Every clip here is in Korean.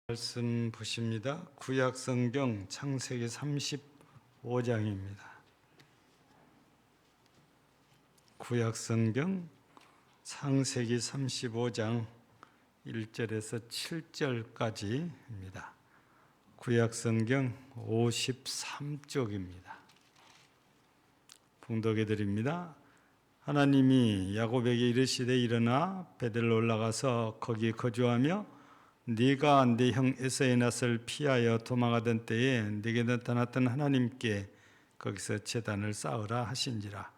말씀 보십니다. 구약 성경 창세기 35장입니다. 구약 성경 창세기 35장 1절에서 7절까지입니다. 구약 성경 53쪽입니다. 봉독해 드립니다. 하나님이 야곱에게 이르시되 일어나 베델로 올라가서 거기 거주하며 네가 네 형 에사의 낯을 피하여 도망하던 때에 네게 나타났던 하나님께 거기서 제단을 쌓으라 하신지라.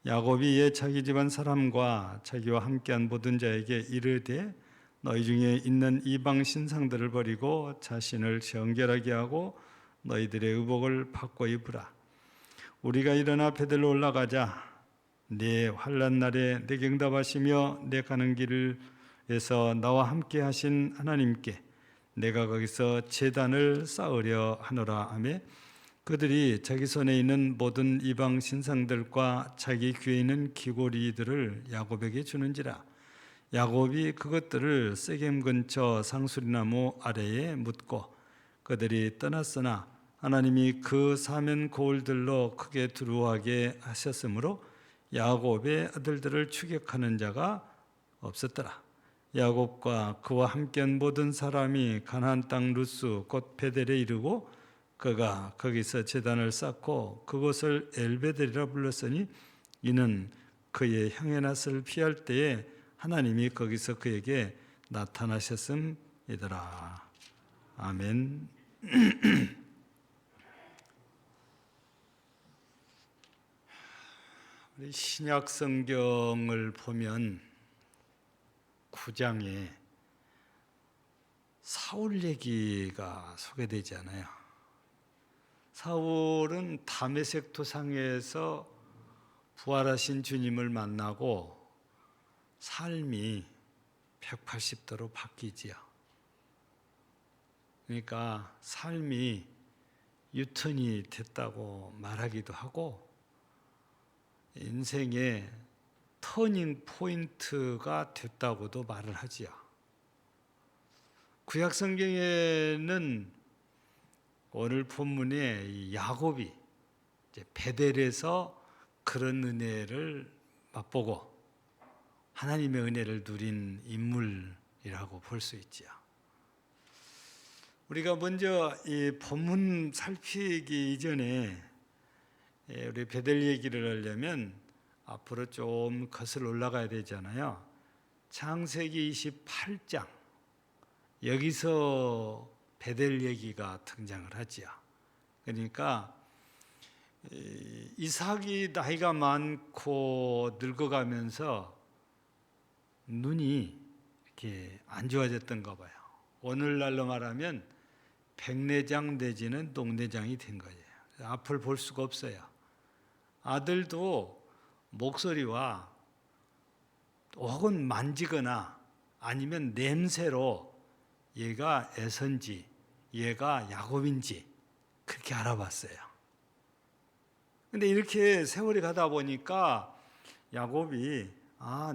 야곱이 옛 자기 집안 사람과 자기와 함께한 모든 자에게 이르되 너희 중에 있는 이방 신상들을 버리고 자신을 정결하게 하고 너희들의 의복을 바꿔 입으라. 우리가 일어나 베델로 올라가자. 네 환난 날에 내게 응답하시며 내 가는 길을 에서 나와 함께 하신 하나님께 내가 거기서 제단을 쌓으려 하노라 하며 그들이 자기 손에 있는 모든 이방 신상들과 자기 귀에 있는 귀고리들을 야곱에게 주는지라. 야곱이 그것들을 세겜 근처 상수리나무 아래에 묻고 그들이 떠났으나 하나님이 그 사면 고울들로 크게 두루하게 하셨으므로 야곱의 아들들을 추격하는 자가 없었더라. 야곱과 그와 함께한 모든 사람이 가나안 땅 루스 곧 베델에 이르고 그가 거기서 제단을 쌓고 그곳을 엘베델이라 불렀으니 이는 그의 형의 낯을 피할 때에 하나님이 거기서 그에게 나타나셨음이더라. 아멘. 우리 신약 성경을 보면 9장에 사울 얘기가 소개되지 않아요. 사울은 다메섹 도상에서 부활하신 주님을 만나고 삶이 180도로 바뀌지요. 그러니까 삶이 유턴이 됐다고 말하기도 하고 인생의 터닝 포인트가 됐다고도 말을 하지요. 구약 성경에는 오늘 본문에 야곱이 베델에서 그런 은혜를 맛보고 하나님의 은혜를 누린 인물이라고 볼 수 있지요. 우리가 먼저 이 본문 살피기 이전에 우리 베델 얘기를 하려면 앞으로 좀 거슬러 올라가야 되잖아요. 창세기 28장 여기서 베델 얘기가 등장을 하지요. 그러니까 이삭이 나이가 많고 늙어가면서 눈이 이렇게 안 좋아졌던가 봐요. 오늘날로 말하면 백내장 내지는 녹내장이 된 거예요. 앞을 볼 수가 없어요. 아들도 목소리와 혹은 만지거나 아니면 냄새로 얘가 에서인지 얘가 야곱인지 그렇게 알아봤어요. 근데 이렇게 세월이 가다 보니까 야곱이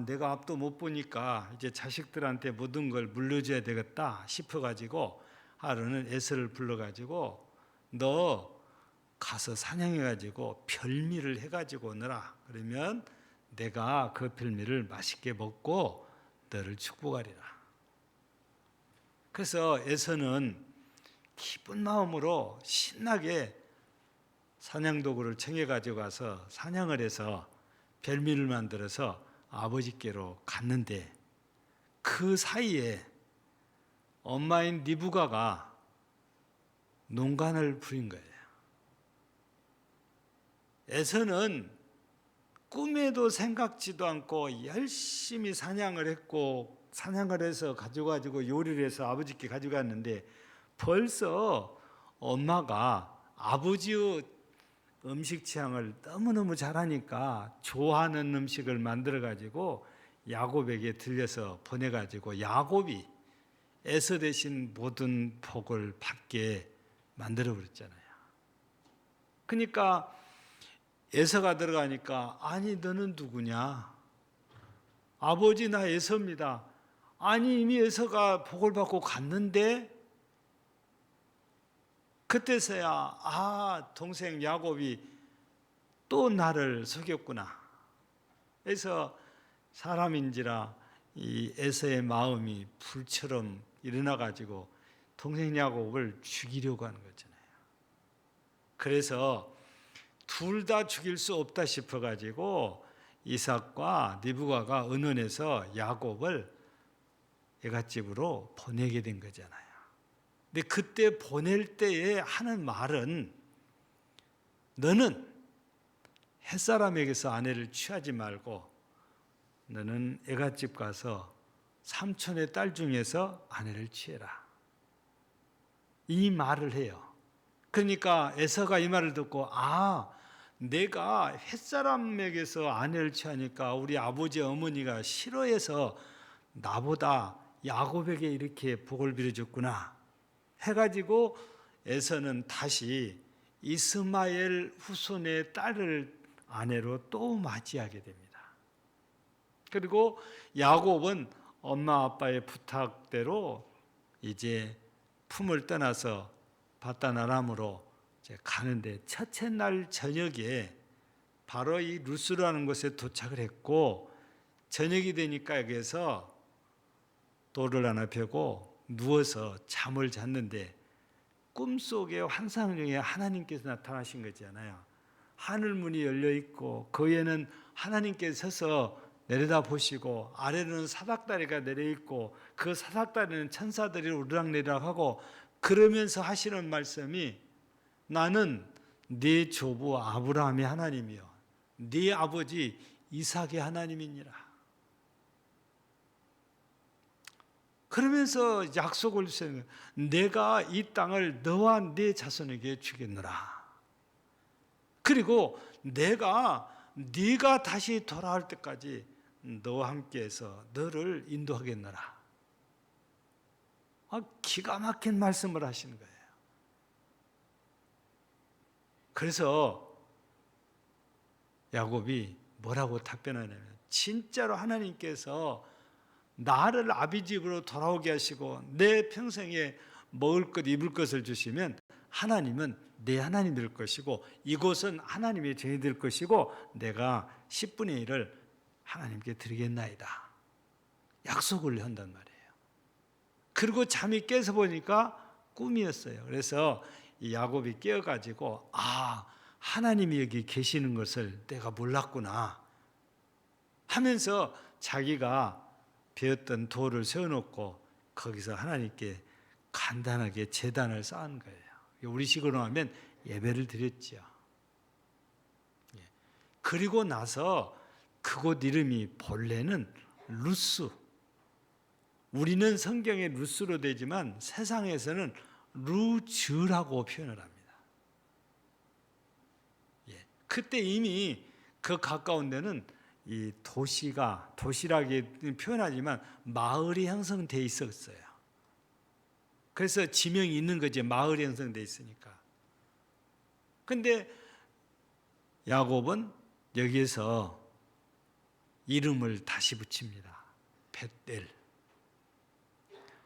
내가 앞도 못 보니까 이제 자식들한테 모든 걸 물려줘야 되겠다 싶어가지고 하루는 에서를 불러가지고 너 가서 사냥해가지고 별미를 해가지고 오너라. 그러면 내가 그 별미를 맛있게 먹고 너를 축복하리라. 그래서 에서는 기쁜 마음으로 신나게 사냥도구를 챙겨가지고 가서 사냥을 해서 별미를 만들어서 아버지께로 갔는데 그 사이에 엄마인 리브가가 농간을 부린 거예요. 에서는 꿈에도 생각지도 않고 열심히 사냥을 했고 사냥을 해서 가져가지고 요리를 해서 아버지께 가져갔는데 벌써 엄마가 아버지의 음식 취향을 너무너무 잘하니까 좋아하는 음식을 만들어가지고 야곱에게 들려서 보내가지고 야곱이 에서 대신 모든 복을 받게 만들어버렸잖아요. 그러니까 에서가 들어가니까 아니 너는 누구냐? 아버지 나 에서입니다. 아니 이미 에서가 복을 받고 갔는데 그때서야 동생 야곱이 또 나를 속였구나. 그래서 사람인지라 이 에서의 마음이 불처럼 일어나 가지고 동생 야곱을 죽이려고 하는 거잖아요. 그래서 둘 다 죽일 수 없다 싶어 가지고 이삭과 리브가가 언론에서 야곱을 애갓집으로 보내게 된 거잖아요. 근데 그때 보낼 때에 하는 말은 너는 햇사람에게서 아내를 취하지 말고 너는 애갓집 가서 삼촌의 딸 중에서 아내를 취해라. 이 말을 해요. 그러니까 에서가 이 말을 듣고 내가 햇사람에게서 아내를 취하니까 우리 아버지 어머니가 싫어해서 나보다 야곱에게 이렇게 복을 빌어줬구나 해가지고 에서는 다시 이스마엘 후손의 딸을 아내로 또 맞이하게 됩니다. 그리고 야곱은 엄마 아빠의 부탁대로 이제 품을 떠나서 바다나람으로 가는데 첫째 날 저녁에 바로 이 루스라는 곳에 도착을 했고 저녁이 되니까 여기에서 돌을 하나 펴고 누워서 잠을 잤는데 꿈속에 환상 중에 하나님께서 나타나신 거잖아요. 하늘문이 열려 있고 그 위에는 하나님께서 서서 내려다 보시고 아래로는 사닥다리가 내려 있고 그 사닥다리는 천사들이 우르락내리락 하고 그러면서 하시는 말씀이 나는 네 조부 아브라함의 하나님이요 네 아버지 이삭의 하나님이니라. 그러면서 약속을 주시는 거예요. 내가 이 땅을 너와 네 자손에게 주겠노라. 그리고 네가 다시 돌아올 때까지 너와 함께해서 너를 인도하겠노라. 기가 막힌 말씀을 하시는 거예요. 그래서 야곱이 뭐라고 답변하냐면 진짜로 하나님께서 나를 아비 집으로 돌아오게 하시고 내 평생에 먹을 것 입을 것을 주시면 하나님은 내 하나님 될 것이고 이곳은 하나님의 전이 될 것이고 내가 10분의 1을 하나님께 드리겠나이다. 약속을 한단 말이에요. 그리고 잠이 깨서 보니까 꿈이었어요. 그래서 이 야곱이 깨어가지고 하나님이 여기 계시는 것을 내가 몰랐구나 하면서 자기가 베었던 돌을 세워놓고 거기서 하나님께 간단하게 제단을 쌓은 거예요. 우리식으로 하면 예배를 드렸죠. 그리고 나서 그곳 이름이 본래는 루스. 우리는 성경에 루스로 되지만 세상에서는 루즈라고 표현을 합니다. 그때 이미 그 가까운 데는 이 도시라고 표현하지만 마을이 형성되어 있었어요. 그래서 지명이 있는 거지, 마을이 형성되어 있으니까. 근데 야곱은 여기에서 이름을 다시 붙입니다. 벳엘.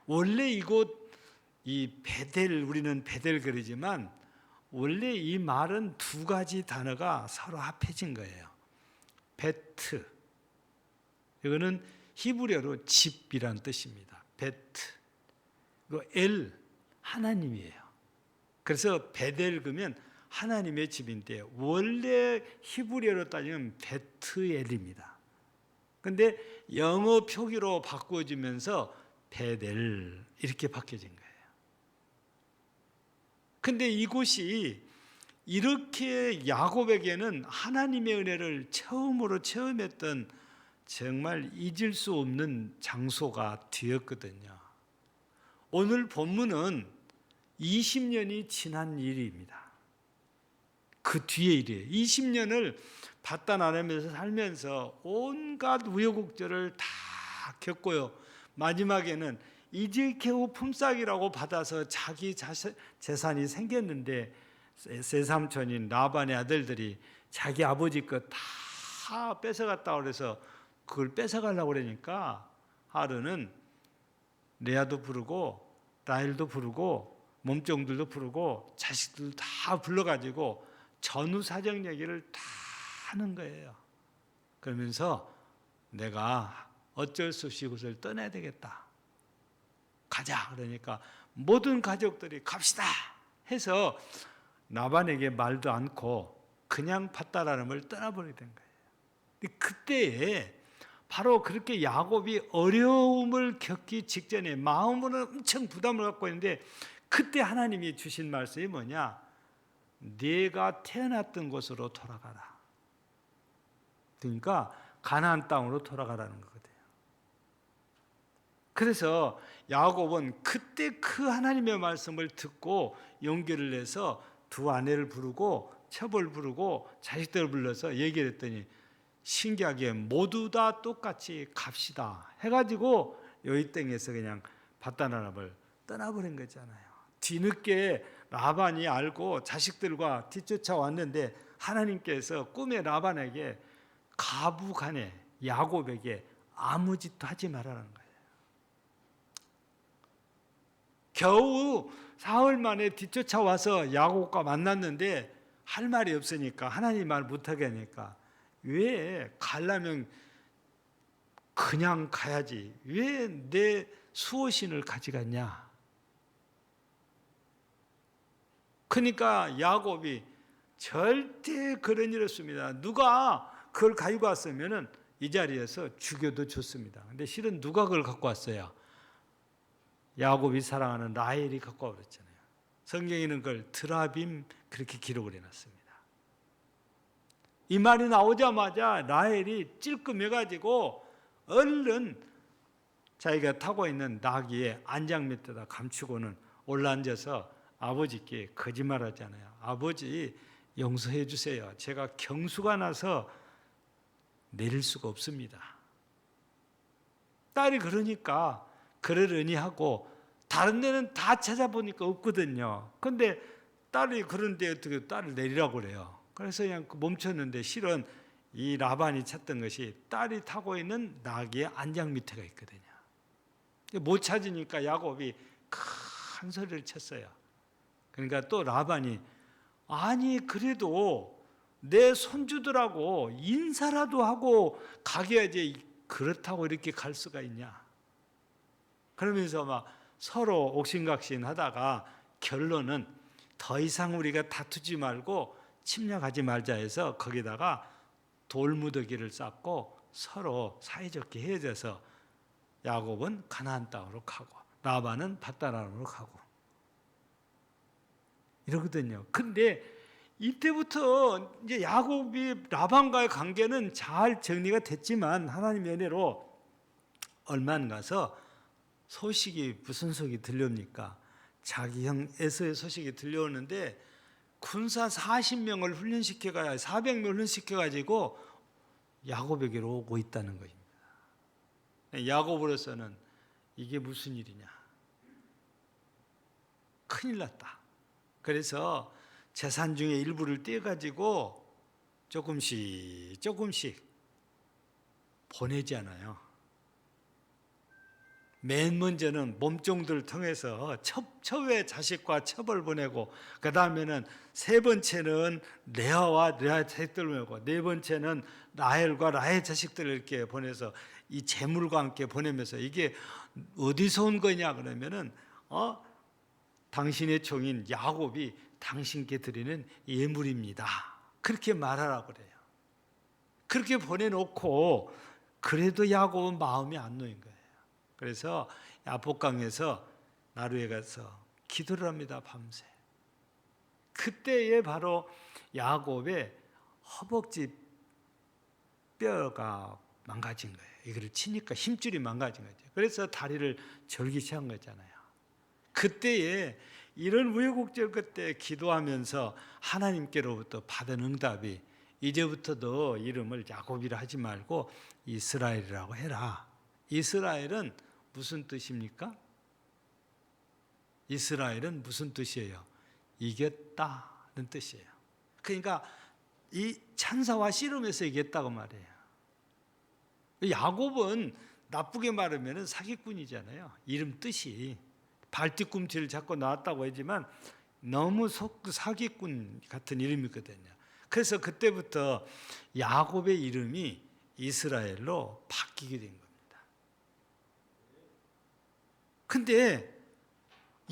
원래 이곳 이 베델, 우리는 베델 그러지만 원래 이 말은 두 가지 단어가 서로 합해진 거예요. 베트, 이거는 히브리어로 집이란 뜻입니다. 베트. 그리고 엘, 하나님이에요. 그래서 베델 그러면 하나님의 집인데 원래 히브리어로 따지면 베트엘입니다. 근데 영어 표기로 바꿔지면서 베델 이렇게 바뀌어진 거예요. 근데 이곳이 이렇게 야곱에게는 하나님의 은혜를 처음으로 체험했던 정말 잊을 수 없는 장소가 되었거든요. 오늘 본문은 20년이 지난 일입니다. 그 뒤의 일이에요. 20년을 바다나람에서 살면서 온갖 우여곡절을 다 겪고요. 마지막에는 이제 겨우 품삯이라고 받아서 자기 재산이 생겼는데 세 삼촌인 라반의 아들들이 자기 아버지 것 다 뺏어갔다고 그래서 그걸 뺏어가려고 그러니까 하루는 레아도 부르고 라헬도 부르고 몸종들도 부르고 자식들도 다 불러가지고 전후 사정 얘기를 다 하는 거예요. 그러면서 내가 어쩔 수 없이 이곳을 떠나야 되겠다. 가자. 그러니까 모든 가족들이 갑시다 해서 라반에게 말도 않고 그냥 밧다라름을 떠나버리게 된 거예요. 그때에 바로 그렇게 야곱이 어려움을 겪기 직전에 마음으로는 엄청 부담을 갖고 있는데 그때 하나님이 주신 말씀이 뭐냐? 네가 태어났던 곳으로 돌아가라. 그러니까 가나안 땅으로 돌아가라는 거거든요. 그래서 야곱은 그때 그 하나님의 말씀을 듣고 용기를 내서 두 아내를 부르고 첩을 부르고 자식들을 불러서 얘기를 했더니 신기하게 모두 다 똑같이 갑시다 해가지고 여기 땅에서 그냥 밧다나람을 떠나버린 거잖아요. 뒤늦게 라반이 알고 자식들과 뒤쫓아왔는데 하나님께서 꿈에 라반에게 가부간에 야곱에게 아무 짓도 하지 말라는 거예요. 겨우 사흘 만에 뒤쫓아와서 야곱과 만났는데 할 말이 없으니까 하나님 말 못하게 하니까 왜 가려면 그냥 가야지 왜 내 수호신을 가져갔냐. 그러니까 야곱이 절대 그런 일 없습니다. 누가 그걸 가지고 왔으면 이 자리에서 죽여도 좋습니다. 근데 실은 누가 그걸 갖고 왔어요? 야곱이 사랑하는 라헬이 갖고 왔잖아요. 성경에는 그걸 드라빔 그렇게 기록을 해놨습니다. 이 말이 나오자마자 라헬이 찔끔해가지고 얼른 자기가 타고 있는 나귀의 안장 밑에다 감추고는 올라앉아서 아버지께 거짓말하잖아요. 아버지 용서해 주세요. 제가 경수가 나서 내릴 수가 없습니다. 딸이 그러니까 그러려니 하고 다른 데는 다 찾아보니까 없거든요. 그런데 딸이 그런데 어떻게 딸을 내리라고 그래요. 그래서 그냥 멈췄는데 실은 이 라반이 찾던 것이 딸이 타고 있는 나귀의 안장 밑에가 있거든요. 못 찾으니까 야곱이 큰 소리를 쳤어요. 그러니까 또 라반이 아니 그래도 내 손주들하고 인사라도 하고 가게야지 그렇다고 이렇게 갈 수가 있냐. 그러면서 막 서로 옥신각신 하다가 결론은 더 이상 우리가 다투지 말고 침략하지 말자 해서 거기다가 돌무더기를 쌓고 서로 사이좋게 헤어져서 야곱은 가나안 땅으로 가고 라반은 밧다람으로 가고 이러거든요. 근데 이때부터 이제 야곱이 라반과의 관계는 잘 정리가 됐지만 하나님의 은혜로 얼마 안 가서 소식이 무슨 소식이 들려옵니까? 자기 형 에서의 소식이 들려오는데 군사 40명을 훈련시켜가 400명을 훈련시켜가지고 야곱에게로 오고 있다는 것입니다. 야곱으로서는 이게 무슨 일이냐? 큰일 났다. 그래서 재산 중에 일부를 떼가지고 조금씩 보내잖아요. 맨 먼저는 몸종들을 통해서 첩의 자식과 첩을 보내고 그 다음에는 세 번째는 레아와 레아 자식들을 보내고 네 번째는 라헬과 라헬 자식들을 이렇게 보내서 이 재물과 함께 보내면서 이게 어디서 온 거냐 그러면은 당신의 종인 야곱이 당신께 드리는 예물입니다. 그렇게 말하라고 그래요. 그렇게 보내놓고 그래도 야곱은 마음이 안 놓인 거예요. 그래서 야복강에서 나루에 가서 기도를 합니다. 밤새. 그때에 바로 야곱의 허벅지 뼈가 망가진 거예요. 이거를 치니까 힘줄이 망가진 거죠. 그래서 다리를 절기시 한 거잖아요. 그때에 이런 우여곡절 끝에 기도하면서 하나님께로부터 받은 응답이 이제부터 너 이름을 야곱이라 하지 말고 이스라엘이라고 해라. 이스라엘은 무슨 뜻입니까? 이스라엘은 무슨 뜻이에요? 이겼다는 뜻이에요. 그러니까 이 찬사와 씨름에서 이겼다고 말해요. 야곱은 나쁘게 말하면 사기꾼이잖아요. 이름 뜻이 발뒤꿈치를 잡고 나왔다고 하지만 너무 사기꾼 같은 이름이거든요. 그래서 그때부터 야곱의 이름이 이스라엘로 바뀌게 된 겁니다. 근데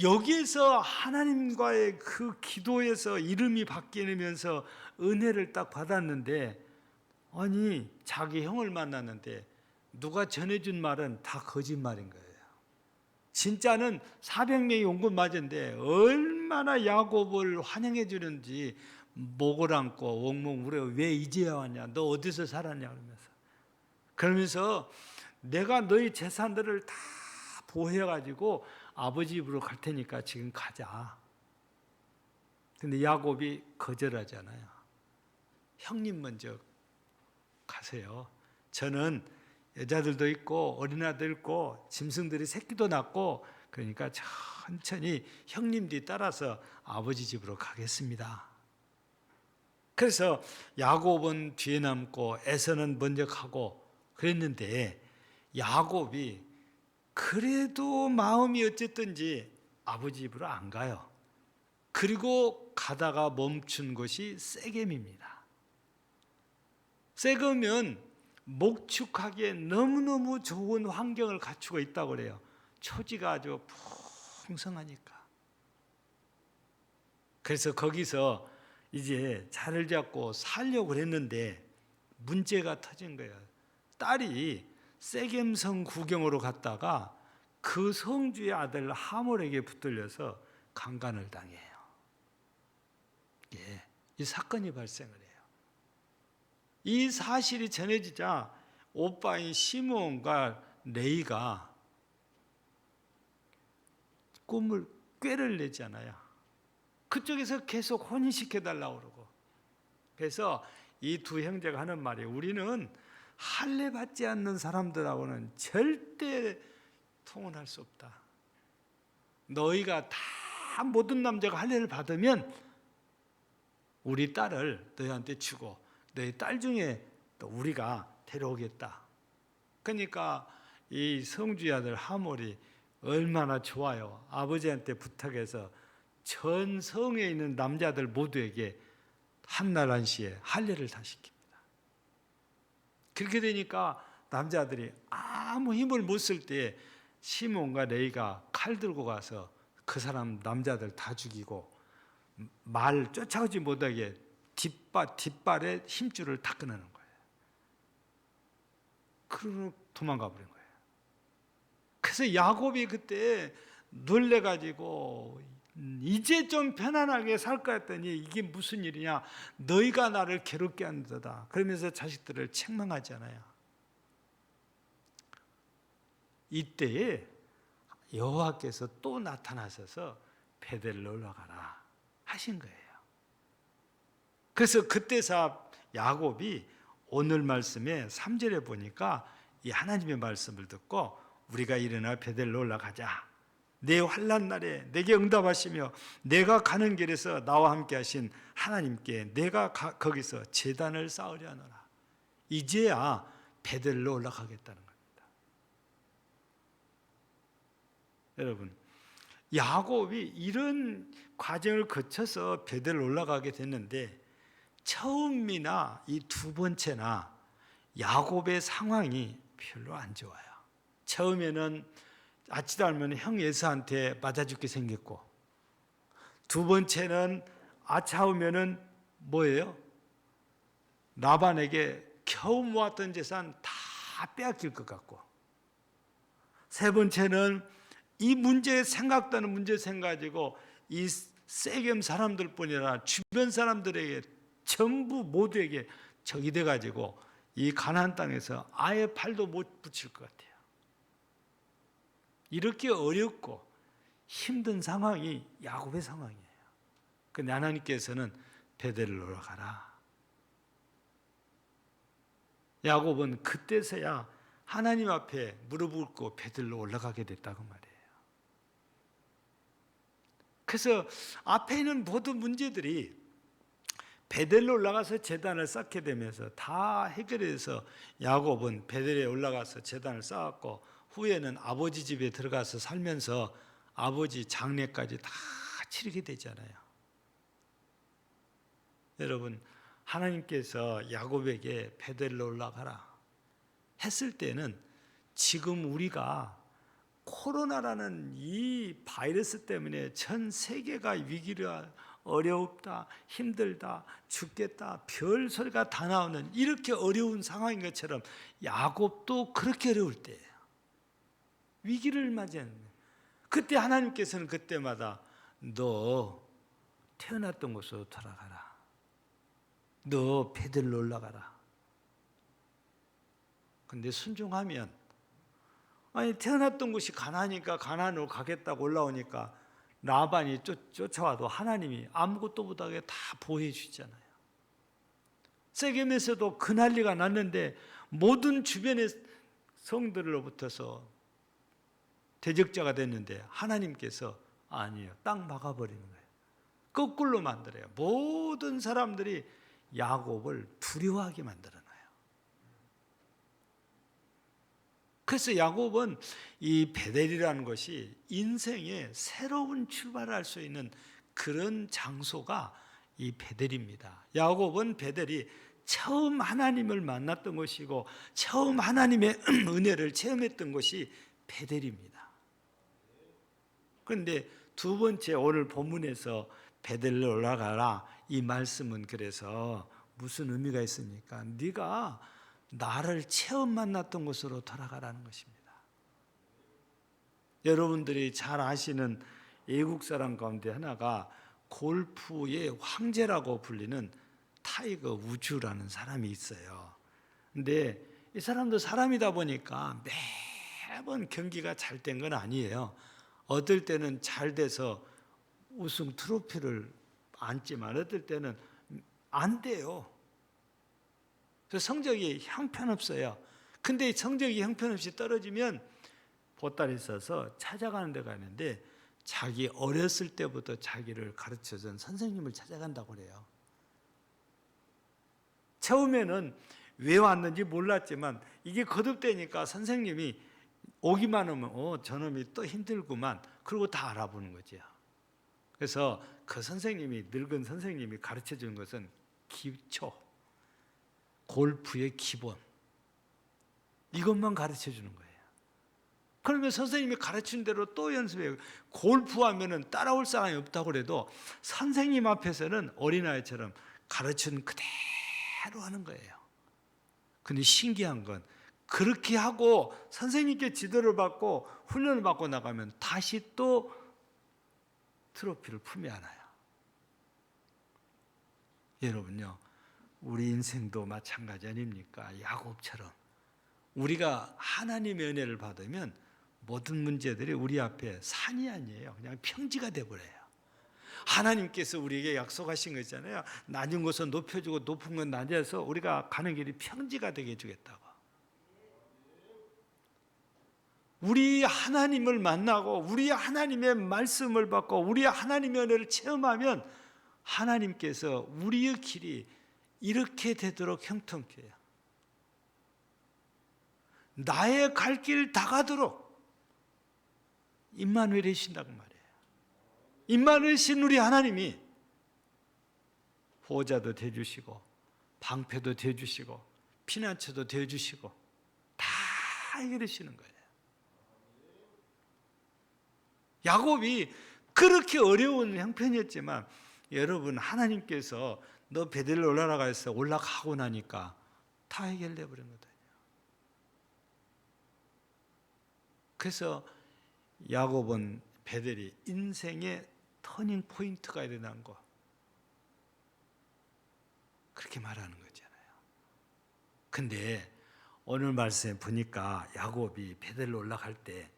여기에서 하나님과의 그 기도에서 이름이 바뀌면서 은혜를 딱 받았는데, 아니 자기 형을 만났는데 누가 전해준 말은 다 거짓말인 거예요. 진짜는 400명이 온 건 맞은데 얼마나 야곱을 환영해 주는지 목을 안고 엉엉 울어요. 왜 이제야 왔냐, 너 어디서 살았냐 그러면서 내가 너희 재산들을 다 보호해가지고 아버지 집으로 갈 테니까 지금 가자. 근데 야곱이 거절하잖아요. 형님 먼저 가세요. 저는 여자들도 있고 어린아이도 있고 짐승들이 새끼도 낳고, 그러니까 천천히 형님 뒤 따라서 아버지 집으로 가겠습니다. 그래서 야곱은 뒤에 남고 에서는 먼저 가고 그랬는데, 야곱이 그래도 마음이 어쨌든지 아버지 집으로 안 가요. 그리고 가다가 멈춘 곳이 세겜입니다. 세겜은 목축하기에 너무너무 좋은 환경을 갖추고 있다고 그래요. 초지가 아주 풍성하니까. 그래서 거기서 이제 자리를 잡고 살려고 했는데 문제가 터진 거예요. 딸이 세겜성 구경으로 갔다가 그 성주의 아들 하몰에게 붙들려서 강간을 당해요. 예, 이 사건이 발생을 해요. 이 사실이 전해지자 오빠인 시므온과 레이가 꾀를 내잖아요. 그쪽에서 계속 혼인시켜달라고 그러고. 그래서 이 두 형제가 하는 말이, 우리는 할례 받지 않는 사람들하고는 절대 통혼할 수 없다. 너희가 다 모든 남자가 할례를 받으면 우리 딸을 너희한테 주고 너희 딸 중에 또 우리가 데려오겠다. 그러니까 이 성주의 아들 하몰이 얼마나 좋아요. 아버지한테 부탁해서 전 성에 있는 남자들 모두에게 한날 한시에 할례를 다 시킵니다. 그렇게 되니까 남자들이 아무 힘을 못 쓸 때 시몬과 레이가 칼 들고 가서 그 사람 남자들 다 죽이고 말 쫓아오지 못하게 뒷발에 힘줄을 다 끊는 거예요. 그러고 도망가 버린 거예요. 그래서 야곱이 그때 놀래가지고 이제 좀 편안하게 살 것 같더니 이게 무슨 일이냐, 너희가 나를 괴롭게 한다 그러면서 자식들을 책망하잖아요. 이때에 여호와께서 또 나타나셔서 베델로 올라가라 하신 거예요. 그래서 그때서 야곱이 오늘 말씀에 3절에 보니까 이 하나님의 말씀을 듣고 우리가 일어나 베델로 올라가자. 내 환난 날에 내게 응답하시며 내가 가는 길에서 나와 함께 하신 하나님께 내가 거기서 제단을 쌓으려 하노라. 이제야 베델로 올라가겠다는 겁니다. 여러분, 야곱이 이런 과정을 거쳐서 베델로 올라가게 됐는데 처음이나 이 두 번째나 야곱의 상황이 별로 안 좋아요. 처음에는 아치도 알면 형 에서한테 맞아 죽게 생겼고, 두 번째는 아차오면은 뭐예요? 라반에게 겨우 모았던 재산 다 빼앗길 것 같고, 세 번째는 이 문제 생각되는 문제 생각가지고 이 세겜 사람들뿐이 아니라 주변 사람들에게 전부 모두에게 적이 돼가지고 이 가나안 땅에서 아예 팔도 못 붙일 것 같아요. 이렇게 어렵고 힘든 상황이 야곱의 상황이에요. 그런데 하나님께서는 베델로 올라가라. 야곱은 그때서야 하나님 앞에 무릎을 꿇고 베델로 올라가게 됐다고 말이에요. 그래서 앞에 있는 모든 문제들이 베델로 올라가서 제단을 쌓게 되면서 다 해결해서 야곱은 베델에 올라가서 제단을 쌓았고, 후에는 아버지 집에 들어가서 살면서 아버지 장례까지 다 치르게 되잖아요. 여러분, 하나님께서 야곱에게 베델로 올라가라 했을 때는 지금 우리가 코로나라는 이 바이러스 때문에 전 세계가 위기를 어렵다, 힘들다, 죽겠다, 별 소리가 다 나오는 이렇게 어려운 상황인 것처럼 야곱도 그렇게 어려울 때예요. 위기를 맞이하는 거예요. 그때 하나님께서는 그때마다 너 태어났던 곳으로 돌아가라. 너 베델로 올라가라. 근데 순종하면, 아니 태어났던 곳이 가나니까 가나안으로 가겠다고 올라오니까 라반이 쫓아와도 하나님이 아무것도 못하게 다 보호해 주잖아요. 세겜에서도 그 난리가 났는데 모든 주변의 성들로부터서 대적자가 됐는데 하나님께서 아니에요. 딱 막아버리는 거예요. 거꾸로 만들어요. 모든 사람들이 야곱을 두려워하게 만들어놔요. 그래서 야곱은 이 베델이라는 것이 인생의 새로운 출발을 할 수 있는 그런 장소가 이 베델입니다. 야곱은 베델이 처음 하나님을 만났던 것이고 처음 하나님의 은혜를 체험했던 것이 베델입니다. 그런데 두 번째 오늘 본문에서 베델로 올라가라 이 말씀은 그래서 무슨 의미가 있습니까? 네가 나를 처음 만났던 곳으로 돌아가라는 것입니다. 여러분들이 잘 아시는 외국 사람 가운데 하나가 골프의 황제라고 불리는 타이거 우즈라는 사람이 있어요. 근데 이 사람도 사람이다 보니까 매번 경기가 잘 된 건 아니에요. 어떨 때는 잘 돼서 우승 트로피를 안지만 어떨 때는 안 돼요. 그래서 성적이 형편없어요. 근데 성적이 형편없이 떨어지면 보따리 써서 찾아가는 데가 있는데 자기 어렸을 때부터 자기를 가르쳐준 선생님을 찾아간다고 그래요. 처음에는 왜 왔는지 몰랐지만 이게 거듭되니까 선생님이 오기만 하면 저놈이 또 힘들구만 그러고 다 알아보는 거죠. 그래서 그 선생님이 늙은 선생님이 가르쳐주는 것은 기초, 골프의 기본 이것만 가르쳐주는 거예요. 그러면 선생님이 가르친 대로 또 연습해요. 골프하면은 따라올 사람이 없다고 그래도 선생님 앞에서는 어린아이처럼 가르친 그대로 하는 거예요. 근데 신기한 건 그렇게 하고 선생님께 지도를 받고 훈련을 받고 나가면 다시 또 트로피를 품에 안아요. 여러분요, 우리 인생도 마찬가지 아닙니까? 야곱처럼 우리가 하나님의 은혜를 받으면 모든 문제들이 우리 앞에 산이 아니에요. 그냥 평지가 되어버려요. 하나님께서 우리에게 약속하신 거 있잖아요. 낮은 곳은 높여주고 높은 건 낮아서 우리가 가는 길이 평지가 되게 해주겠다고. 우리 하나님을 만나고 우리 하나님의 말씀을 받고 우리 하나님의 은혜를 체험하면 하나님께서 우리의 길이 이렇게 되도록 형통케 해요. 나의 갈 길 다 가도록 임마누엘이 신다고 말이에요. 임마누엘이신 우리 하나님이 보호자도 되어주시고 방패도 되어주시고 피난처도 되어주시고 다 해결해 주시는 거예요. 야곱이 그렇게 어려운 형편이었지만 여러분 하나님께서 너 베델로 올라가라 해서 올라가고 나니까 다 해결돼 버린 거거든요. 그래서 야곱은 베델이 인생의 터닝 포인트가 일어난 거 그렇게 말하는 거잖아요. 근데 오늘 말씀에 보니까 야곱이 베델로 올라갈 때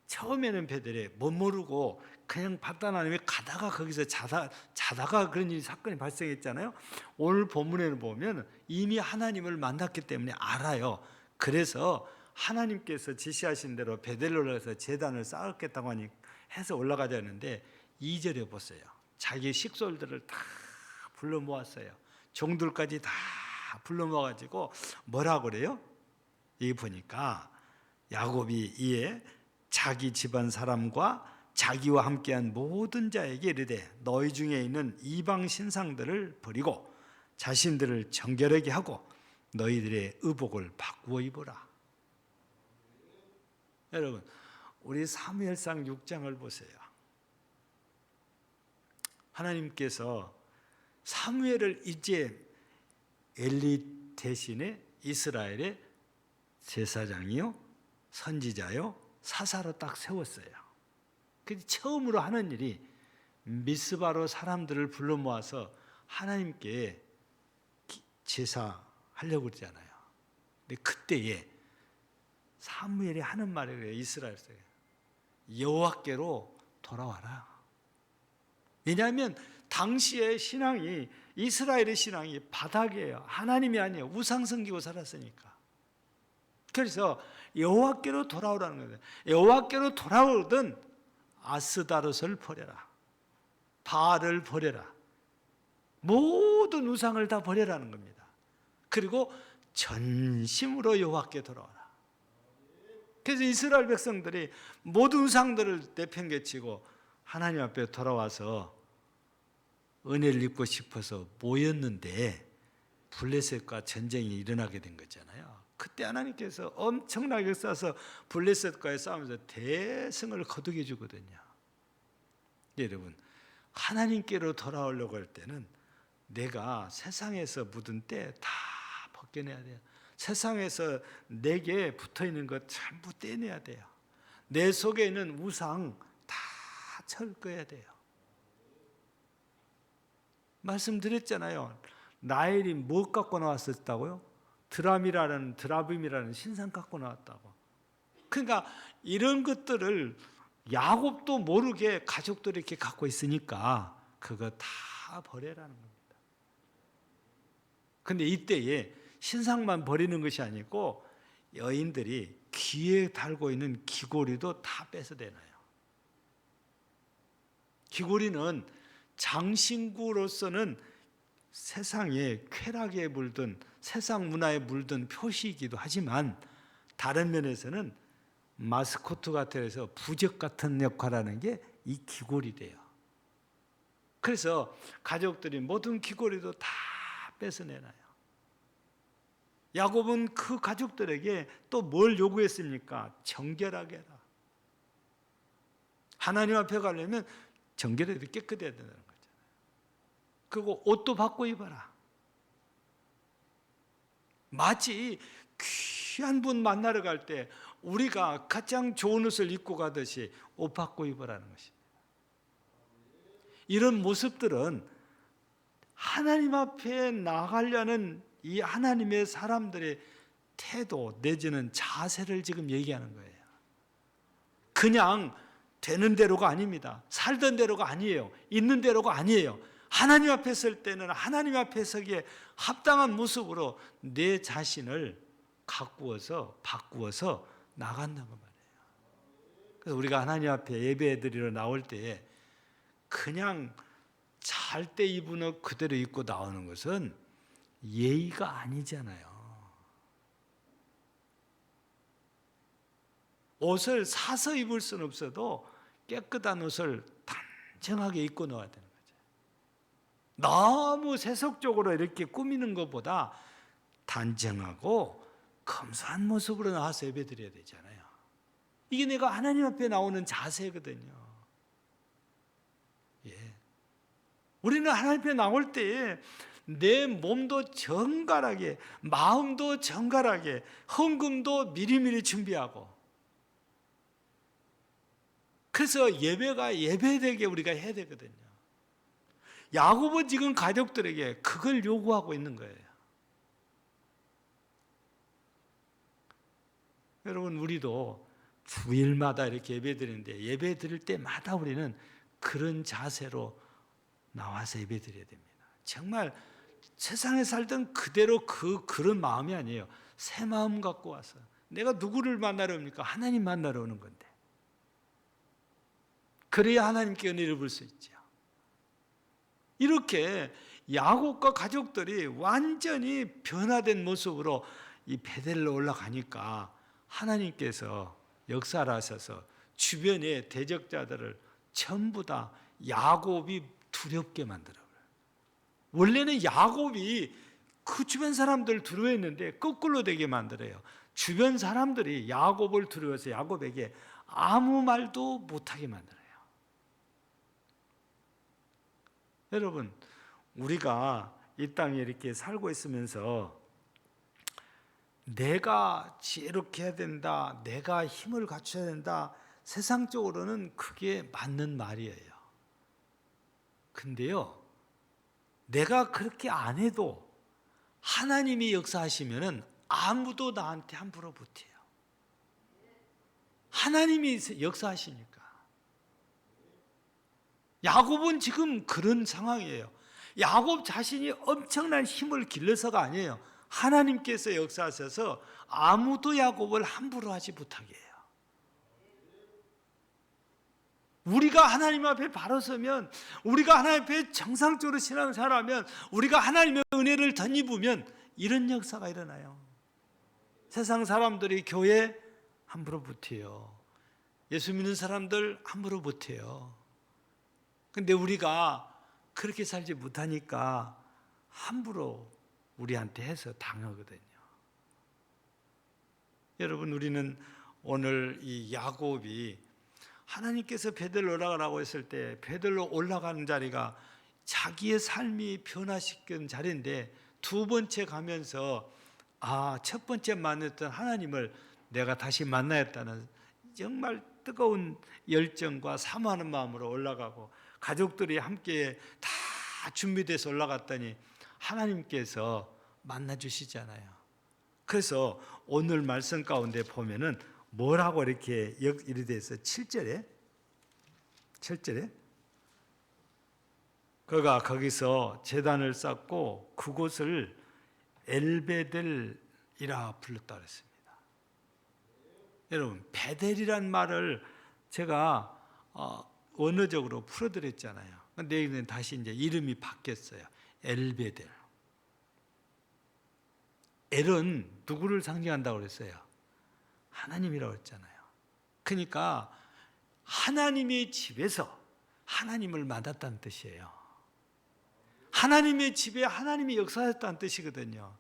처음에는 베델에 못 모르고 그냥 바다나님에 가다가 거기서 자다가 그런 일이 사건이 발생했잖아요. 오늘 본문에는 보면 이미 하나님을 만났기 때문에 알아요. 그래서 하나님께서 지시하신 대로 베델로 올라가서 제단을 쌓았겠다고 하니 해서 올라가자 했는데 2절에 보세요. 자기 식솔들을 다 불러 모았어요. 종들까지 다 불러 모아가지고 뭐라고 그래요? 여기 보니까 야곱이 이에 자기 집안 사람과 자기와 함께한 모든 자에게 이르되 너희 중에 있는 이방 신상들을 버리고 자신들을 정결하게 하고 너희들의 의복을 바꾸어 입어라. 여러분, 우리 사무엘상 6장을 보세요. 하나님께서 사무엘을 이제 엘리 대신에 이스라엘의 제사장이요, 선지자요, 사사로 딱 세웠어요. 그래서 처음으로 하는 일이 미스바로 사람들을 불러 모아서 하나님께 제사하려고 그러잖아요. 근데 그때에 사무엘이 하는 말이 그래요. 이스라엘에서 여호와께로 돌아와라. 왜냐하면 당시의 신앙이, 이스라엘의 신앙이 바닥이에요. 하나님이 아니에요. 우상 섬기고 살았으니까. 그래서 여호와께로 돌아오라는 거예요. 여호와께로 돌아오든 아스다롯을 버려라, 바알을 버려라, 모든 우상을 다 버려라는 겁니다. 그리고 전심으로 여호와께 돌아와라. 그래서 이스라엘 백성들이 모든 우상들을 내팽개치고 하나님 앞에 돌아와서 은혜를 입고 싶어서 모였는데 블레셋과 전쟁이 일어나게 된 거잖아요. 그때 하나님께서 엄청나게 싸서 블레셋과의 싸움에서 대승을 거두게 주거든요. 여러분, 하나님께로 돌아오려고 할 때는 내가 세상에서 묻은 때 다 벗겨내야 돼요. 세상에서 내게 붙어있는 것 전부 떼내야 돼요. 내 속에 있는 우상 다 철거해야 돼요. 말씀드렸잖아요. 라헬이 뭐 갖고 나왔었다고요? 드라빔이라는 신상 갖고 나왔다고. 그러니까 이런 것들을 야곱도 모르게 가족들이 이렇게 갖고 있으니까 그거 다 버려라는 겁니다. 근데 이때에 신상만 버리는 것이 아니고 여인들이 귀에 달고 있는 귀고리도 다 뺏어내놔요. 귀고리는 장신구로서는 세상에 쾌락에 물든, 세상 문화에 물든 표시이기도 하지만 다른 면에서는 마스코트 같아서 부적 같은 역할을 하는 게 이 귀고리래요. 그래서 가족들이 모든 귀고리도 다 뺏어내놔요. 야곱은 그 가족들에게 또 뭘 요구했습니까? 정결하게 해라. 하나님 앞에 가려면 정결해야 돼, 깨끗해야 된다는 거잖아요. 그리고 옷도 바꿔 입어라. 마치 귀한 분 만나러 갈 때 우리가 가장 좋은 옷을 입고 가듯이 옷 바꿔 입으라는 것입니다. 이런 모습들은 하나님 앞에 나가려는 이 하나님의 사람들의 태도 내지는 자세를 지금 얘기하는 거예요. 그냥 되는 대로가 아닙니다. 살던 대로가 아니에요. 있는 대로가 아니에요. 하나님 앞에 설 때는 하나님 앞에 서기에 합당한 모습으로 내 자신을 가꾸어서 바꾸어서 나간다는 말이에요. 그래서 우리가 하나님 앞에 예배드리러 나올 때에 그냥 잘 때 입은 옷 그대로 입고 나오는 것은 예의가 아니잖아요. 옷을 사서 입을 수는 없어도 깨끗한 옷을 단정하게 입고 나와야 되는 거죠. 너무 세속적으로 이렇게 꾸미는 것보다 단정하고 검소한 모습으로 나와서 예배드려야 되잖아요. 이게 내가 하나님 앞에 나오는 자세거든요. 예. 우리는 하나님 앞에 나올 때에 내 몸도 정갈하게, 마음도 정갈하게, 헌금도 미리미리 준비하고, 그래서 예배가 예배되게 우리가 해야 되거든요. 야곱은 지금 가족들에게 그걸 요구하고 있는 거예요. 여러분, 우리도 주일마다 이렇게 예배드리는데 예배드릴 때마다 우리는 그런 자세로 나와서 예배드려야 됩니다. 정말 세상에 살던 그대로 그런 마음이 아니에요. 새 마음 갖고 와서 내가 누구를 만나러 옵니까? 하나님 만나러 오는 건데. 그래야 하나님께 은혜를 볼 수 있죠. 이렇게 야곱과 가족들이 완전히 변화된 모습으로 이 베델로 올라가니까 하나님께서 역사를 하셔서 주변의 대적자들을 전부 다 야곱이 두렵게 만들어버려요. 원래는 야곱이 그 주변 사람들 두려워했는데 거꾸로 되게 만들어요. 주변 사람들이 야곱을 두려워해서 야곱에게 아무 말도 못하게 만들어요. 여러분, 우리가 이 땅에 이렇게 살고 있으면서 내가 지혜롭게 해야 된다, 내가 힘을 갖춰야 된다, 세상적으로는 그게 맞는 말이에요. 근데요, 내가 그렇게 안 해도 하나님이 역사하시면은 아무도 나한테 함부로 못해요. 하나님이 역사하시니까. 야곱은 지금 그런 상황이에요. 야곱 자신이 엄청난 힘을 길러서가 아니에요. 하나님께서 역사하셔서 아무도 야곱을 함부로 하지 못하게 해요. 우리가 하나님 앞에 바로 서면, 우리가 하나님 앞에 정상적으로 신앙생활하면, 우리가 하나님의 은혜를 덧입으면 이런 역사가 일어나요. 세상 사람들이 교회 함부로 못해요. 예수 믿는 사람들 함부로 못해요. 근데 우리가 그렇게 살지 못하니까 함부로 우리한테 해서 당하거든요. 여러분, 우리는 오늘 이 야곱이 하나님께서 베델로 올라가라고 했을 때 베델로 올라가는 자리가 자기의 삶이 변화시킨 자리인데, 두 번째 가면서 첫 번째 만났던 하나님을 내가 다시 만나야 했다는 정말 뜨거운 열정과 사모하는 마음으로 올라가고, 가족들이 함께 다 준비돼서 올라갔더니 하나님께서 만나주시잖아요. 그래서 오늘 말씀 가운데 보면은 뭐라고 이렇게 이렇게 돼 있어요. 7절에 그가 거기서 제단을 쌓고 그곳을 엘베델이라 불렀다 그랬습니다. 여러분, 베델이란 말을 제가 언어적으로 풀어드렸잖아요. 근데 여기는 다시 이제 이름이 바뀌었어요. 엘베델. 엘은 누구를 상징한다고 그랬어요? 하나님이라고 했잖아요. 그러니까 하나님의 집에서 하나님을 만났다는 뜻이에요. 하나님의 집에 하나님이 역사했다는 뜻이거든요.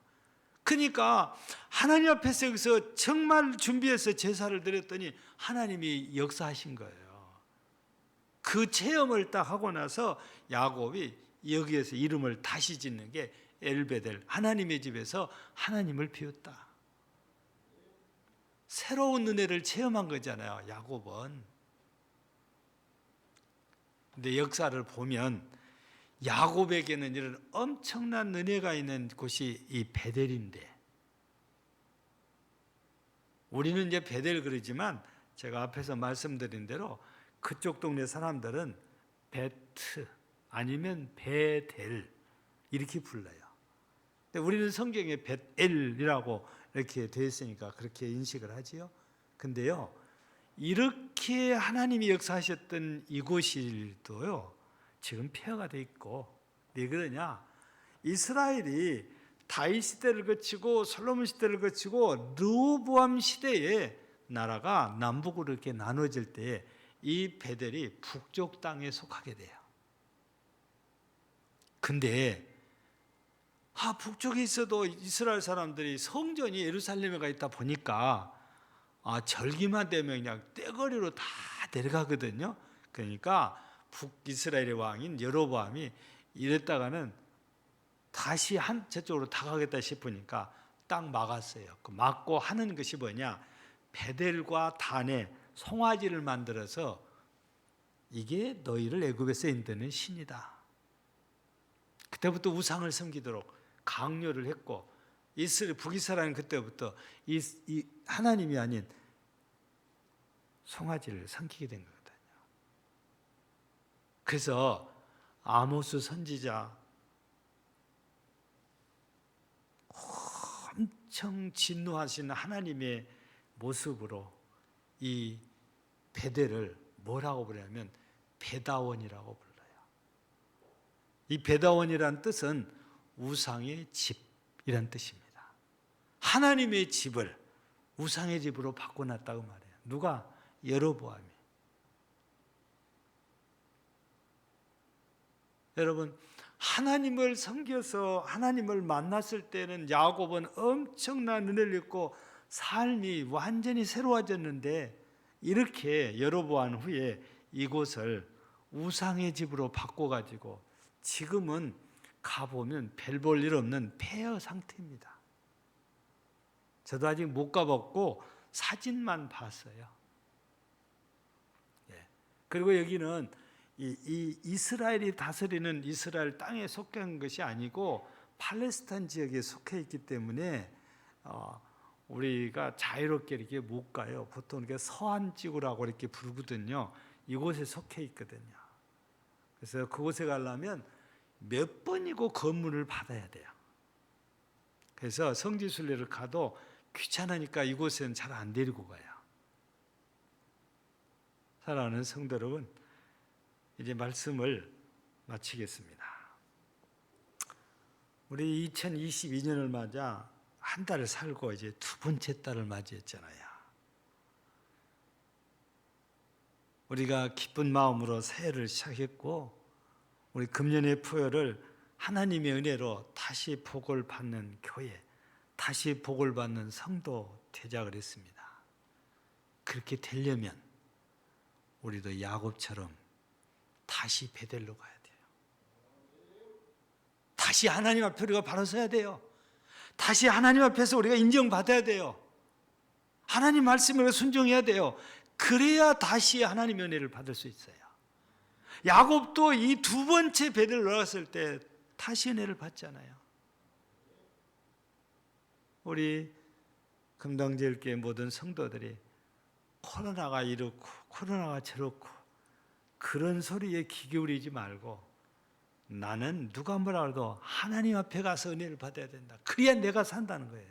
그러니까 하나님 앞에서 여기서 정말 준비해서 제사를 드렸더니 하나님이 역사하신 거예요. 그 체험을 딱 하고 나서 야곱이 여기에서 이름을 다시 짓는 게 엘베델, 하나님의 집에서 하나님을 비웠다. 새로운 은혜를 체험한 거잖아요, 야곱은. 근데 역사를 보면 야곱에게는 이런 엄청난 은혜가 있는 곳이 이 베델인데, 우리는 이제 베델 그러지만 제가 앞에서 말씀드린 대로 그쪽 동네 사람들은 베트 아니면 베델 이렇게 불러요. 근데 우리는 성경에 벳엘이라고 이렇게 되어 있으니까 그렇게 인식을 하지요. 근데요, 이렇게 하나님이 역사하셨던 이곳일도요, 지금 폐허가 돼 있고, 왜 그러냐? 이스라엘이 다윗 시대를 거치고 솔로몬 시대를 거치고 르호보암 시대에 나라가 남북으로 이렇게 나눠질 때에 이 베델이 북쪽 땅에 속하게 돼요. 근데 북쪽에 있어도 이스라엘 사람들이 성전이 예루살렘에 가 있다 보니까 절기만 되면 그냥 떼거리로 다 내려가거든요. 그러니까 북이스라엘의 왕인 여로보암이 이랬다가는 다시 저쪽으로 다 가겠다 싶으니까 딱 막았어요. 그 막고 하는 것이 뭐냐? 베델과 단에 송아지를 만들어서 이게 너희를 애굽에서 인도는 신이다. 그때부터 우상을 섬기도록 강요를 했고, 북이스라엘은 그때부터 이 하나님이 아닌 송아지를 섬기게 된 거거든요. 그래서 아모스 선지자 엄청 진노하시는 하나님의 모습으로 이 베델을 뭐라고 부르냐면 베다원이라고 불러요. 이 베다원이란 뜻은 우상의 집이란 뜻입니다. 하나님의 집을 우상의 집으로 바꿔놨다고 말해요. 누가? 여로보암이. 여러분, 하나님을 섬겨서 하나님을 만났을 때는 야곱은 엄청난 은혜를 입고 삶이 완전히 새로워졌는데, 이렇게 여로보암 후에 이곳을 우상의 집으로 바꿔가지고 지금은 가보면 별 볼 일 없는 폐허 상태입니다. 저도 아직 못 가봤고 사진만 봤어요. 그리고 여기는 이 이스라엘이 다스리는 이스라엘 땅에 속한 것이 아니고 팔레스타인 지역에 속해 있기 때문에 우리가 자유롭게 이렇게 못 가요. 보통 이렇게 서안지구라고 이렇게 부르거든요. 이곳에 속해 있거든요. 그래서 그곳에 가려면 몇 번이고 검문을 받아야 돼요. 그래서 성지순례를 가도 귀찮으니까 이곳에는 잘 안 데리고 가요. 사랑하는 성도 여러분, 이제 말씀을 마치겠습니다. 우리 2022년을 맞아 한 달을 살고 이제 두 번째 달을 맞이했잖아요. 우리가 기쁜 마음으로 새해를 시작했고, 우리 금년의 포효를 하나님의 은혜로 다시 복을 받는 교회, 다시 복을 받는 성도 되자 그랬습니다. 그렇게 되려면 우리도 야곱처럼 다시 베델로 가야 돼요. 다시 하나님 앞에 우리가 바로 서야 돼요. 다시 하나님 앞에서 우리가 인정받아야 돼요. 하나님 말씀에 순종해야 돼요. 그래야 다시 하나님의 은혜를 받을 수 있어요. 야곱도 이 두 번째 베델로 갔을 때 다시 은혜를 받잖아요. 우리 금당제일교회 모든 성도들이 코로나가 이렇고 코로나가 저렇고 그런 소리에 귀 기울이지 말고, 나는 누가 뭐라 해도 하나님 앞에 가서 은혜를 받아야 된다. 그래야 내가 산다는 거예요.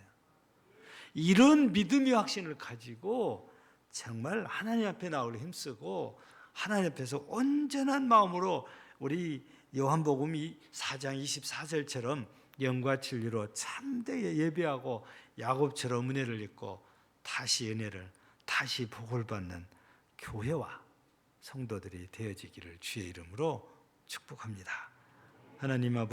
이런 믿음의 확신을 가지고 정말 하나님 앞에 나올 힘쓰고 하나님 앞에서 온전한 마음으로 우리 요한복음 4장 24절처럼 영과 진리로 참되게 예배하고 야곱처럼 은혜를 입고 다시 은혜를, 다시 복을 받는 교회와 성도들이 되어지기를 주의 이름으로 축복합니다. 하나님 아버지,